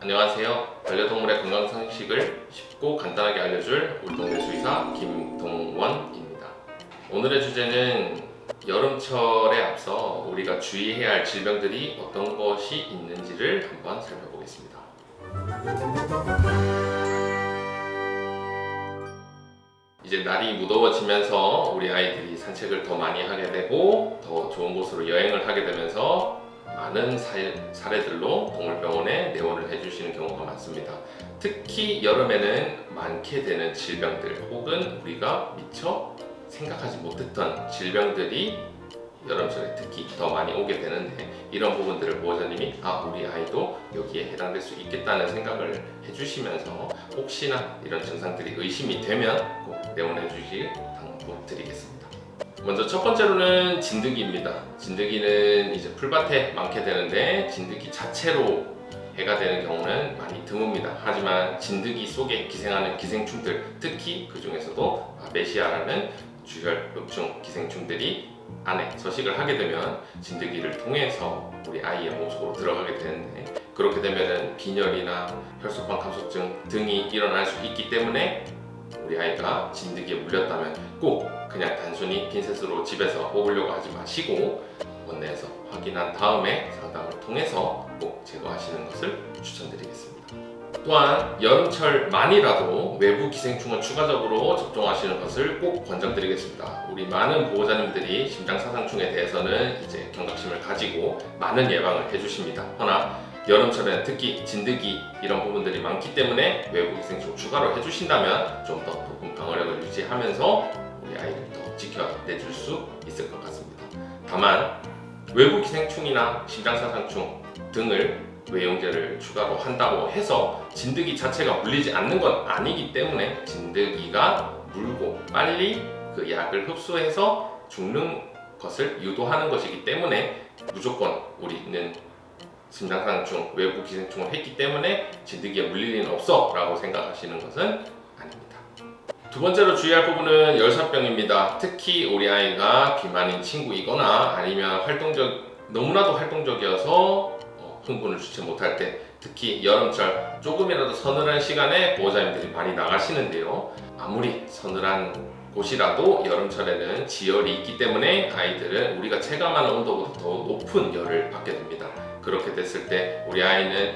안녕하세요. 반려동물의 건강 상식을 쉽고 간단하게 알려줄 우리 동네 수의사 김동원입니다. 오늘의 주제는 여름철에 앞서 우리가 주의해야 할 질병들이 어떤 것이 있는지를 한번 살펴보겠습니다. 이제 날이 무더워지면서 우리 아이들이 산책을 더 많이 하게 되고 더 좋은 곳으로 여행을 하게 되면서 많은 사례들로 동물병원에 내원을 해주시는 경우가 많습니다. 특히 여름에는 많게 되는 질병들 혹은 우리가 미처 생각하지 못했던 질병들이 여름철에 특히 더 많이 오게 되는데, 이런 부분들을 보호자님이 우리 아이도 여기에 해당될 수 있겠다는 생각을 해주시면서 혹시나 이런 증상들이 의심이 되면 꼭 내원해 주시길 당부드리겠습니다. 먼저 첫 번째로는 진드기입니다. 진드기는 이제 풀밭에 많게 되는데 진드기 자체로 해가 되는 경우는 많이 드뭅니다. 하지만 진드기 속에 기생하는 기생충들, 특히 그 중에서도 메시아라는 주혈흡충 기생충들이 안에 서식을 하게 되면 진드기를 통해서 우리 아이의 몸 속으로 들어가게 되는데, 그렇게 되면 빈혈이나 혈소판 감소증 등이 일어날 수 있기 때문에 우리 아이가 진드기에 물렸다면 꼭 그냥 단순히 핀셋으로 집에서 뽑으려고 하지 마시고 원내에서 확인한 다음에 상담을 통해서 꼭 제거하시는 것을 추천드리겠습니다. 또한 여름철만이라도 외부 기생충을 추가적으로 접종하시는 것을 꼭 권장드리겠습니다. 우리 많은 보호자님들이 심장사상충에 대해서는 이제 경각심을 가지고 많은 예방을 해주십니다. 허나 여름철에는 특히 진드기 이런 부분들이 많기 때문에 외부 기생충 추가로 해주신다면 좀 더 높은 방어력을 유지하면서 우리 아이를 더 지켜내줄 수 있을 것 같습니다. 다만 외부 기생충이나 심장사상충 등을 외용제를 추가로 한다고 해서 진드기 자체가 물리지 않는 건 아니기 때문에 진드기가 물고 빨리 그 약을 흡수해서 죽는 것을 유도하는 것이기 때문에 무조건 우리는 심장사상충, 외부 기생충을 했기 때문에 진드기에 물릴 일은 없어 라고 생각하시는 것은 아닙니다. 두 번째로 주의할 부분은 열사병입니다. 특히 우리 아이가 비만인 친구이거나 아니면 너무나도 활동적이어서 흥분을 주체 못할 때, 특히 여름철 조금이라도 서늘한 시간에 보호자님들이 많이 나가시는데요. 아무리 서늘한 곳이라도 여름철에는 지열이 있기 때문에 아이들은 우리가 체감하는 온도보다 더 높은 열을 받게 됩니다. 그렇게 됐을 때 우리 아이는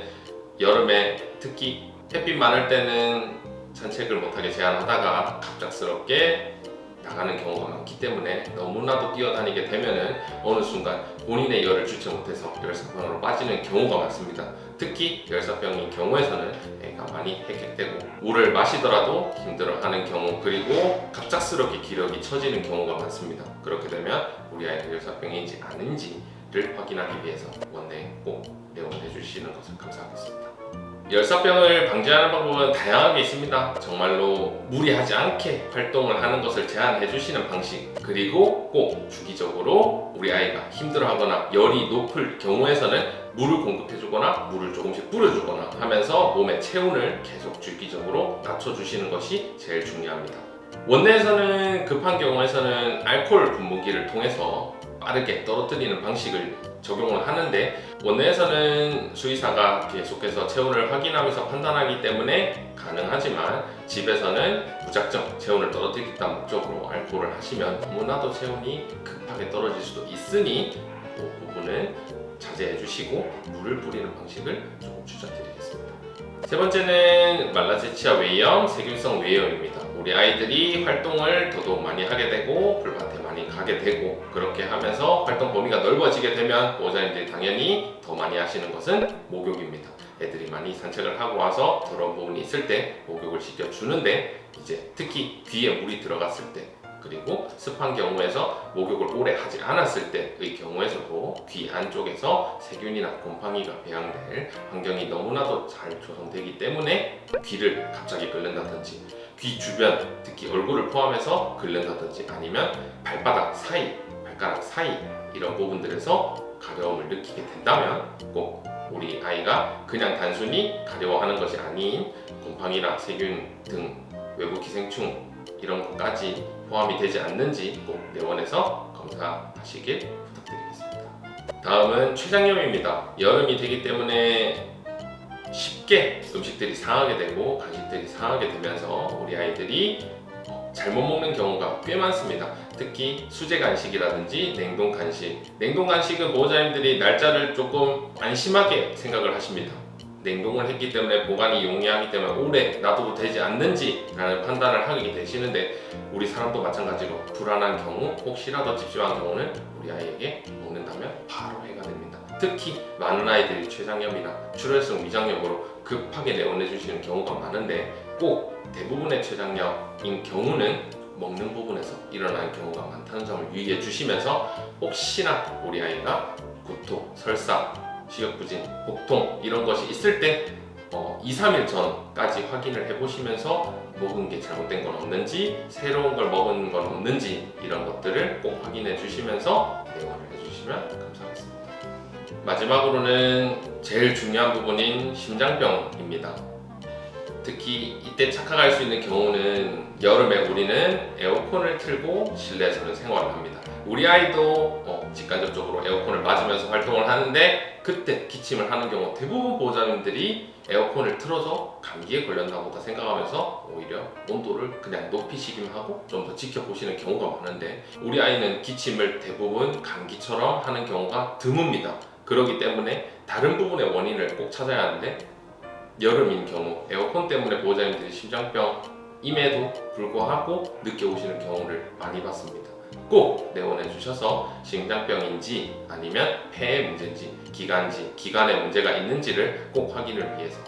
여름에 특히 햇빛 많을 때는 산책을 못하게 제한하다가 갑작스럽게 나가는 경우가 많기 때문에 너무나도 뛰어다니게 되면은 어느 순간 본인의 열을 주체 못해서 열사병으로 빠지는 경우가 많습니다. 특히 열사병인 경우에서는 애가 많이 핵핵대고 물을 마시더라도 힘들어하는 경우, 그리고 갑작스럽게 기력이 처지는 경우가 많습니다. 그렇게 되면 우리 아이가 열사병인지 아닌지를 확인하기 위해서 원내에 꼭 내원해 주시는 것을 감사하겠습니다. 열사병을 방지하는 방법은 다양하게 있습니다. 정말로 무리하지 않게 활동을 하는 것을 제한해 주시는 방식, 그리고 꼭 주기적으로 우리 아이가 힘들어하거나 열이 높을 경우에서는 물을 공급해 주거나 물을 조금씩 뿌려주거나 하면서 몸의 체온을 계속 주기적으로 낮춰주시는 것이 제일 중요합니다. 원내에서는 급한 경우에서는 알코올 분무기를 통해서 빠르게 떨어뜨리는 방식을 적용을 하는데, 원내에서는 수의사가 계속해서 체온을 확인하면서 판단하기 때문에 가능하지만 집에서는 무작정 체온을 떨어뜨리겠다는 목적으로 알코올을 하시면 너무나도 체온이 급하게 떨어질 수도 있으니 그 부분은 자제해 주시고 물을 뿌리는 방식을 조금 추천드리겠습니다. 세 번째는 말라제치아 외염, 세균성 외염입니다. 우리 아이들이 활동을 더더욱 많이 하게 되고 풀밭에 많이 가게 되고, 그렇게 하면서 활동 범위가 넓어지게 되면 보호자님들이 당연히 더 많이 하시는 것은 목욕입니다. 애들이 많이 산책을 하고 와서 더러운 부분이 있을 때 목욕을 시켜주는데, 이제 특히 귀에 물이 들어갔을 때, 그리고 습한 경우에서 목욕을 오래 하지 않았을 때의 경우에서도 귀 안쪽에서 세균이나 곰팡이가 배양될 환경이 너무나도 잘 조성되기 때문에 귀를 갑자기 긁는다든지, 귀 주변, 특히 얼굴을 포함해서 긁는다든지, 아니면 발바닥 사이, 발가락 사이 이런 부분들에서 가려움을 느끼게 된다면 꼭 우리 아이가 그냥 단순히 가려워하는 것이 아닌 곰팡이나 세균 등 외부 기생충 이런 것까지 포함이 되지 않는지 꼭 내원해서 검사하시길 부탁드리겠습니다. 다음은 췌장염입니다. 여름이 되기 때문에 쉽게 음식들이 상하게 되고 간식들이 상하게 되면서 우리 아이들이 잘못 먹는 경우가 꽤 많습니다. 특히 수제 간식이라든지 냉동 간식. 냉동 간식은 보호자님들이 날짜를 조금 안심하게 생각을 하십니다. 냉동을 했기 때문에 보관이 용이하기 때문에 오래 놔둬도 되지 않는지 라는 판단을 하게 되시는데, 우리 사람도 마찬가지로 불안한 경우, 혹시라도 찝찝한 경우는 우리 아이에게 먹는다면 바로 해가 됩니다. 특히 많은 아이들이 췌장염이나 출혈성 위장염으로 급하게 내원해 주시는 경우가 많은데, 꼭 대부분의 췌장염인 경우는 먹는 부분에서 일어나는 경우가 많다는 점을 유의해 주시면서, 혹시나 우리 아이가 구토, 설사, 식욕부진, 복통 이런 것이 있을 때 2, 3일 전까지 확인을 해보시면서 먹은 게 잘못된 건 없는지, 새로운 걸 먹은 건 없는지 이런 것들을 꼭 확인해 주시면서 내원을 해주시면 감사하겠습니다. 마지막으로는 제일 중요한 부분인 심장병입니다. 특히 이때 착각할 수 있는 경우는, 여름에 우리는 에어컨을 틀고 실내에서는 생활을 합니다. 우리 아이도 직간접적으로 에어컨을 맞으면서 활동을 하는데, 그때 기침을 하는 경우 대부분 보호자님들이 에어컨을 틀어서 감기에 걸렸나 보다 생각하면서 오히려 온도를 그냥 높이시기만 하고 좀 더 지켜보시는 경우가 많은데, 우리 아이는 기침을 대부분 감기처럼 하는 경우가 드뭅니다. 그렇기 때문에 다른 부분의 원인을 꼭 찾아야 하는데, 여름인 경우 에어컨 때문에 보호자님들이 심장병임에도 불구하고 늦게 오시는 경우를 많이 봤습니다. 꼭 내원해 주셔서 심장병인지 아니면 폐의 문제인지 기관에 문제가 있는지를 꼭 확인을 위해서,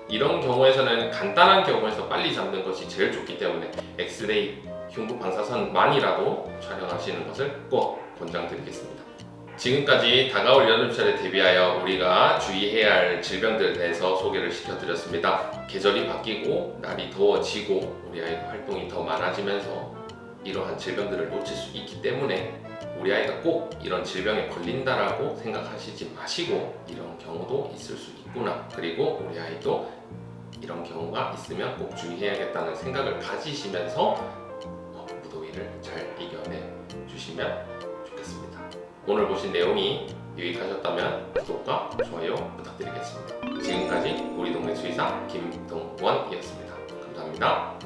이런 경우에서는 간단한 경우에서 빨리 잡는 것이 제일 좋기 때문에 엑스레이, 흉부 방사선만이라도 촬영하시는 것을 꼭 권장드리겠습니다. 지금까지 다가올 여름철에 대비하여 우리가 주의해야 할 질병들에 대해서 소개를 시켜드렸습니다. 계절이 바뀌고 날이 더워지고 우리 아이의 활동이 더 많아지면서 이러한 질병들을 놓칠 수 있기 때문에, 우리 아이가 꼭 이런 질병에 걸린다라고 생각하시지 마시고, 이런 경우도 있을 수 있구나, 그리고 우리 아이도 이런 경우가 있으면 꼭 주의해야겠다는 생각을 가지시면서 무더위를 잘 이겨내 주시면 좋겠습니다. 오늘 보신 내용이 유익하셨다면 구독과 좋아요 부탁드리겠습니다. 지금까지 우리 동네 수의사 김동원이었습니다. 감사합니다.